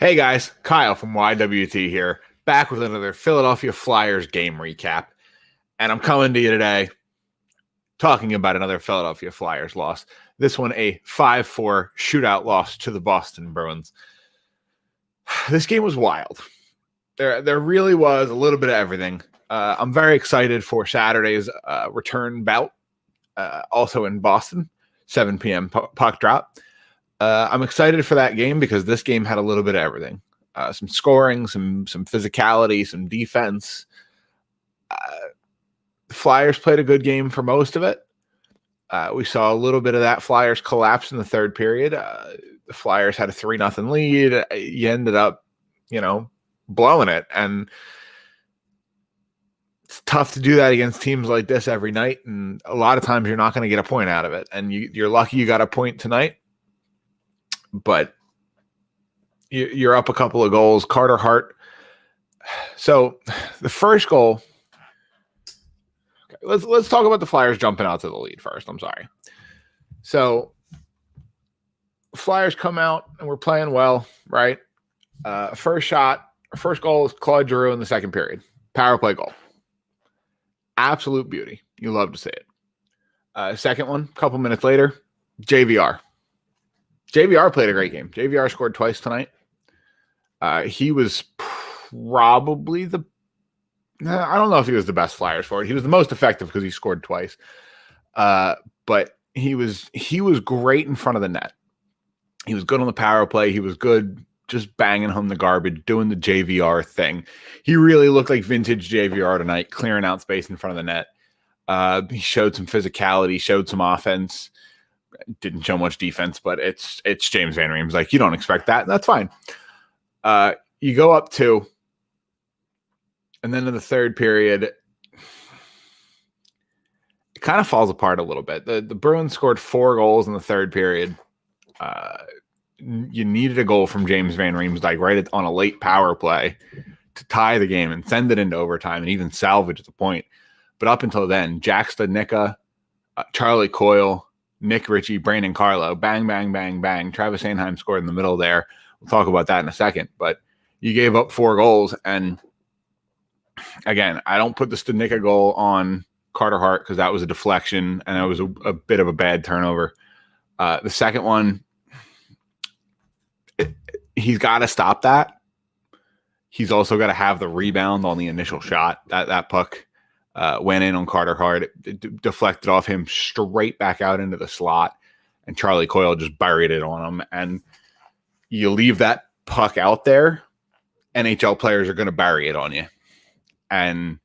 Hey guys, Kyle from YWT here, back with another Philadelphia Flyers game recap. And I'm coming to you today talking about another Philadelphia Flyers loss. This one, a 5-4 shootout loss to the Boston Bruins. This game was wild. There really was a little bit of everything. I'm very excited for Saturday's return bout, also in Boston, 7 p.m. puck drop. I'm excited for that game because this game had a little bit of everything. Some scoring, some physicality, some defense. The Flyers played a good game for most of it. We saw a little bit of that Flyers collapse in the third period. The Flyers had a 3-0 lead. You ended up, blowing it. And it's tough to do that against teams like this every night. And a lot of times you're not going to get a point out of it. And you're lucky you got a point tonight. But you're up a couple of goals. Carter Hart. So the first goal. Okay, let's talk about the Flyers jumping out to the lead first. I'm sorry. So Flyers come out and we're playing well, right? First goal is Claude Giroux in the second period. Power play goal. Absolute beauty. You love to see it. Second one, a couple minutes later, JVR. JVR played a great game. JVR scored twice tonight. He was probably I don't know if he was the best Flyers forward. He was the most effective because he scored twice. But he was great in front of the net. He was good on the power play. He was good just banging home the garbage, doing the JVR thing. He really looked like vintage JVR tonight, clearing out space in front of the net. He showed some physicality, showed some offense. Didn't show much defense, but it's James Van Riem's. Like, you don't expect that. That's fine. You go up 2, and then in the third period, it kind of falls apart a little bit. The Bruins scored 4 goals in the third period. You needed a goal from James Van Riem's, like right on a late power play to tie the game and send it into overtime and even salvage the point. But up until then, Jack Studnicka, Charlie Coyle, Nick Ritchie, Brandon Carlo, bang, bang, bang, bang. Travis Sanheim scored in the middle there. We'll talk about that in a second. But you gave up 4 goals. And again, I don't put the Studnicka goal on Carter Hart because that was a deflection and it was a bit of a bad turnover. The second one, he's got to stop that. He's also got to have the rebound on the initial shot. That puck went in on Carter Hart. It deflected off him straight back out into the slot, and Charlie Coyle just buried it on him. And you leave that puck out there, NHL players are going to bury it on you. And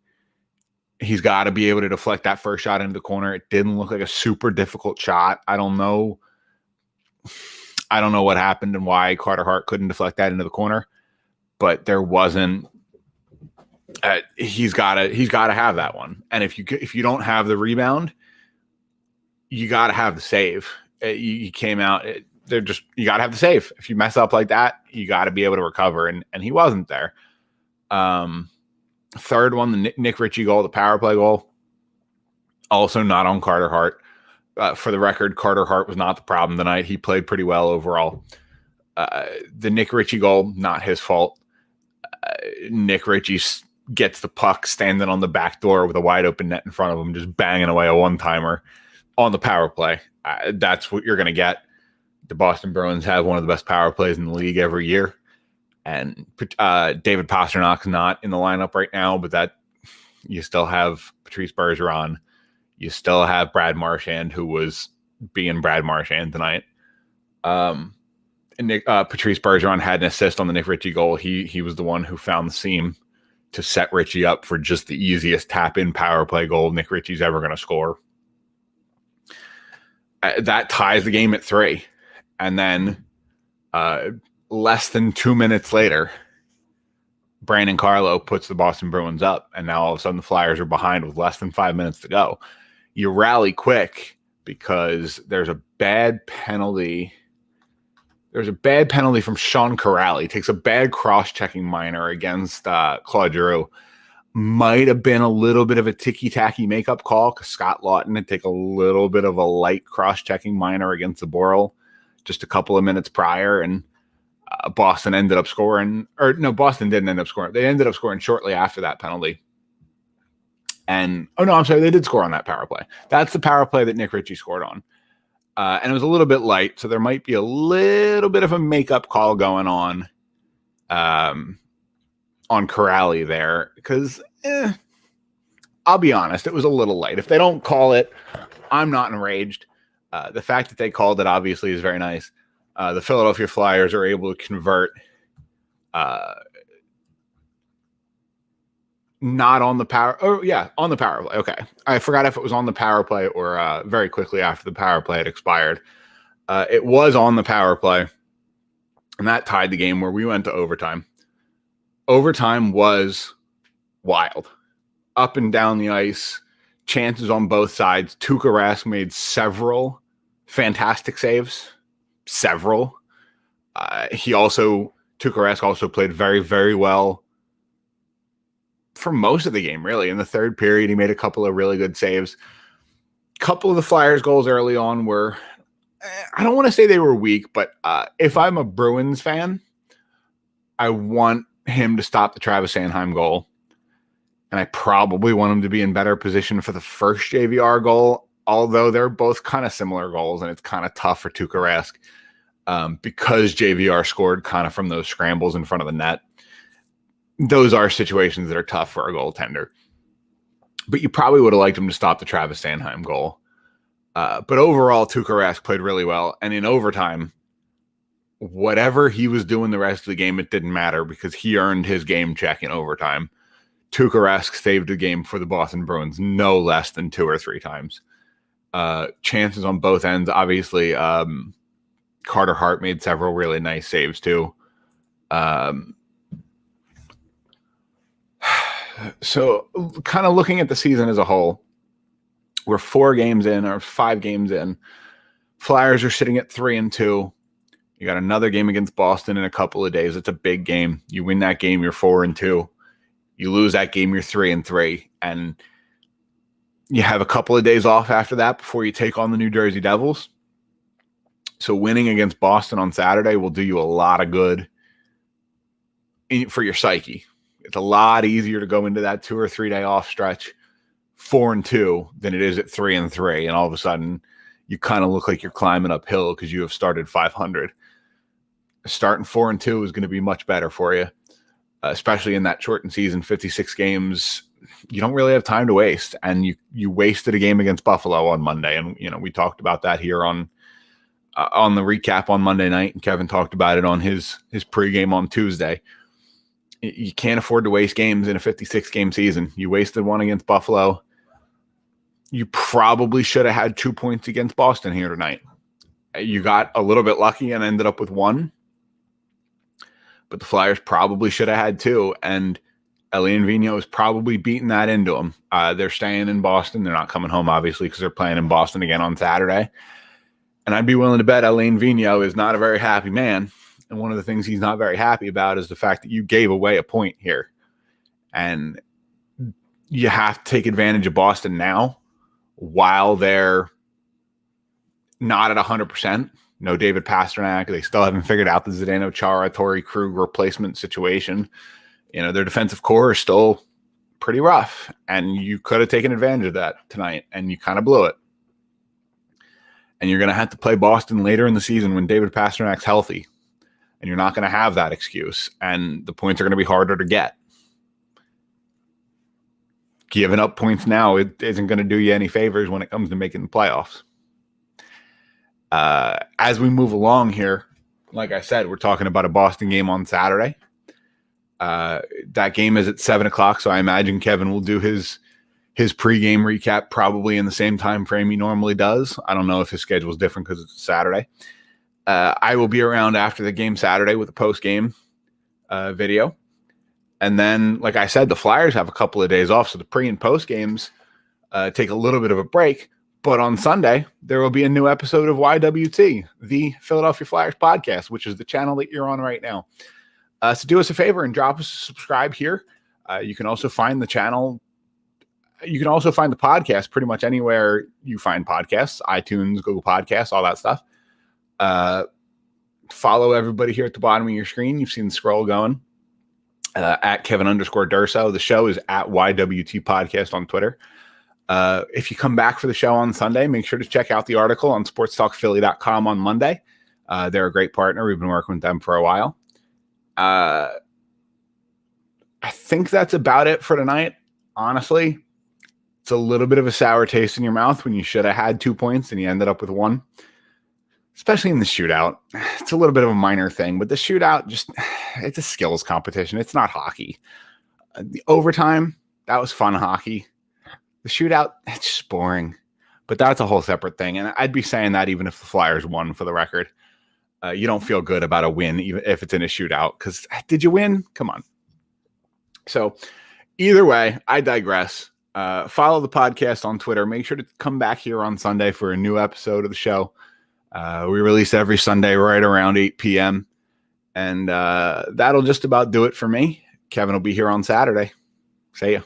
he's got to be able to deflect that first shot into the corner. It didn't look like a super difficult shot. I don't know what happened and why Carter Hart couldn't deflect that into the corner, but there wasn't. He's got to have that one. And if you don't have the rebound, you got to have the save. You came out. You got to have the save. If you mess up like that, you got to be able to recover. And he wasn't there. Third one, the Nick Ritchie goal, the power play goal, also not on Carter Hart. For the record, Carter Hart was not the problem tonight. He played pretty well overall. The Nick Ritchie goal, not his fault. Nick Ritchie gets the puck standing on the back door with a wide open net in front of him, just banging away a one-timer on the power play. That's what you're going to get. The Boston Bruins have one of the best power plays in the league every year. And David Pasternak's not in the lineup right now, but that you still have Patrice Bergeron. You still have Brad Marchand, who was being Brad Marchand tonight. And Patrice Bergeron had an assist on the Nick Ritchie goal. He was the one who found the seam to set Ritchie up for just the easiest tap-in power play goal Nick Ritchie's ever going to score. That ties the game at 3. And then less than 2 minutes later, Brandon Carlo puts the Boston Bruins up, and now all of a sudden the Flyers are behind with less than 5 minutes to go. You rally quick because there's a bad penalty. There's a bad penalty from Sean Corrali. He takes a bad cross-checking minor against Claude Giroux. Might have been a little bit of a ticky-tacky makeup call because Scott Lawton had take a little bit of a light cross-checking minor against the Boral just a couple of minutes prior. And Boston ended up scoring, or no, Boston didn't end up scoring. They ended up scoring shortly after that penalty. And, oh no, I'm sorry, they did score on that power play. That's the power play that Nick Ritchie scored on. And it was a little bit light, so there might be a little bit of a makeup call going on Corrali there, because I'll be honest, it was a little light. If they don't call it, I'm not enraged. The fact that they called it obviously is very nice. The Philadelphia Flyers are able to convert not on the power. Oh, yeah, on the power play. Okay. I forgot if it was on the power play or very quickly after the power play had expired. It was on the power play, and that tied the game where we went to overtime. Overtime was wild. Up and down the ice, chances on both sides. Tuukka Rask made several fantastic saves. Several. Tuukka Rask also played very, very well for most of the game, really. In the third period, he made a couple of really good saves. A couple of the Flyers goals early on were, I don't want to say they were weak, but if I'm a Bruins fan, I want him to stop the Travis Sanheim goal. And I probably want him to be in better position for the first JVR goal, although they're both kind of similar goals, and it's kind of tough for Tuukka Rask because JVR scored kind of from those scrambles in front of the net. Those are situations that are tough for a goaltender. But you probably would have liked him to stop the Travis Sanheim goal. But overall, Tuukka Rask played really well. And in overtime, whatever he was doing the rest of the game, it didn't matter because he earned his game check in overtime. Tuukka Rask saved the game for the Boston Bruins no less than 2 or 3 times. Chances on both ends, obviously. Carter Hart made several really nice saves too. So kind of looking at the season as a whole, we're 4 games in or 5 games in. Flyers are sitting at 3-2. You got another game against Boston in a couple of days. It's a big game. You win that game, you're 4-2. You lose that game, you're 3-3. And you have a couple of days off after that before you take on the New Jersey Devils. So winning against Boston on Saturday will do you a lot of good for your psyche. It's a lot easier to go into that 2 or 3 day off stretch 4-2 than it is at 3-3. And all of a sudden you kind of look like you're climbing uphill because you have started 500. Starting 4-2 is going to be much better for you, especially in that shortened season, 56 games. You don't really have time to waste. And you wasted a game against Buffalo on Monday. And, we talked about that here on the recap on Monday night. And Kevin talked about it on his pregame on Tuesday. You can't afford to waste games in a 56-game season. You wasted one against Buffalo. You probably should have had 2 points against Boston here tonight. You got a little bit lucky and ended up with 1. But the Flyers probably should have had 2. And Alain Vigneault is probably beating that into them. They're staying in Boston. They're not coming home, obviously, because they're playing in Boston again on Saturday. And I'd be willing to bet Alain Vigneault is not a very happy man. And one of the things he's not very happy about is the fact that you gave away a point here. And you have to take advantage of Boston now while they're not at 100%. No David Pastrnak. They still haven't figured out the Zdeno Chara, Torrey Krug replacement situation. Their defensive core is still pretty rough. And you could have taken advantage of that tonight, and you kind of blew it. And you're going to have to play Boston later in the season when David Pasternak's healthy. And you're not going to have that excuse. And the points are going to be harder to get. Giving up points now, it isn't going to do you any favors when it comes to making the playoffs. As we move along here, like I said, we're talking about a Boston game on Saturday. That game is at 7 o'clock, so I imagine Kevin will do his pregame recap probably in the same time frame he normally does. I don't know if his schedule is different because it's a Saturday. I will be around after the game Saturday with a post-game video. And then, like I said, the Flyers have a couple of days off, so the pre- and post-games take a little bit of a break. But on Sunday, there will be a new episode of YWT, the Philadelphia Flyers podcast, which is the channel that you're on right now. So do us a favor and drop us a subscribe here. You can also find the channel. You can also find the podcast pretty much anywhere you find podcasts, iTunes, Google Podcasts, all that stuff. follow everybody here at the bottom of your screen. You've seen the scroll going. At Kevin_Durso. The show is at YWT Podcast on Twitter. If you come back for the show on Sunday, make sure to check out the article on sportstalkphilly.com on Monday. They're a great partner. We've been working with them for a while. I think that's about it for tonight. Honestly, it's a little bit of a sour taste in your mouth when you should have had 2 points and you ended up with 1. Especially in the shootout. It's a little bit of a minor thing, but the shootout, it's a skills competition. It's not hockey. The overtime, that was fun hockey. The shootout, it's just boring. But that's a whole separate thing. And I'd be saying that even if the Flyers won, for the record. You don't feel good about a win, even if it's in a shootout. Because did you win? Come on. So either way, I digress. Follow the podcast on Twitter. Make sure to come back here on Sunday for a new episode of the show. We release every Sunday right around 8 p.m. And that'll just about do it for me. Kevin will be here on Saturday. See ya.